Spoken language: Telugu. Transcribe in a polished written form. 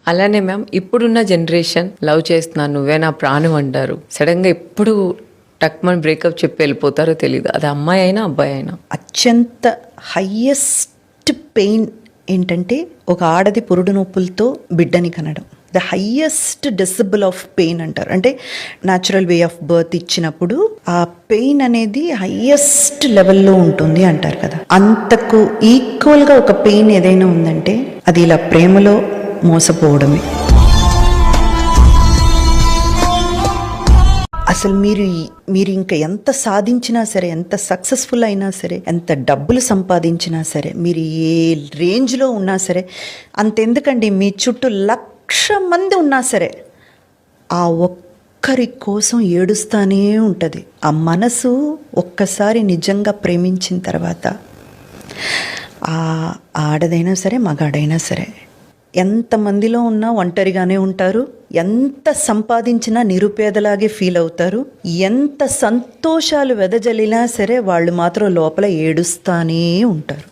అలానే మ్యామ్ ఇప్పుడున్న జనరేషన్ లవ్ చేస్తున్నాను నువ్వే నా ప్రాణం అంటారు. సడన్గా ఎప్పుడు టక్మన్ బ్రేకప్ చెప్పి వెళ్ళిపోతారో తెలియదు. అది అమ్మాయి అయినా అబ్బాయి అయినా. అత్యంత హయ్యెస్ట్ పెయిన్ ఏంటంటే ఒక ఆడది పురుడు నొప్పులతో బిడ్డని కనడం. The highest decibel of pain అంటారు. అంటే న్యాచురల్ వే ఆఫ్ బర్త్ ఇచ్చినప్పుడు ఆ పెయిన్ అనేది హయ్యెస్ట్ లెవెల్లో ఉంటుంది అంటారు కదా. అంతకు ఈక్వల్గా ఒక పెయిన్ ఏదైనా ఉందంటే అది ఇలా ప్రేమలో మోసపోవడమే. అసలు మీరు ఇంకా ఎంత సాధించినా సరే, ఎంత సక్సెస్ఫుల్ అయినా సరే, ఎంత డబ్బులు సంపాదించినా సరే, మీరు ఏ రేంజ్లో ఉన్నా సరే, అంతెందుకండి మీ చుట్టూ 1,00,000 మంది ఉన్నా సరే ఆ ఒక్కరి కోసం ఏడుస్తూనే ఉంటుంది. ఆ మనసు ఒక్కసారి నిజంగా ప్రేమించిన తర్వాత ఆ ఆడదైనా సరే మగాడైనా సరే ఎంతమందిలో ఉన్నా ఒంటరిగానే ఉంటారు. ఎంత సంపాదించినా నిరుపేదలాగే ఫీల్ అవుతారు. ఎంత సంతోషాలు వెదజల్లినా సరే వాళ్ళు మాత్రం లోపల ఏడుస్తూనే ఉంటారు.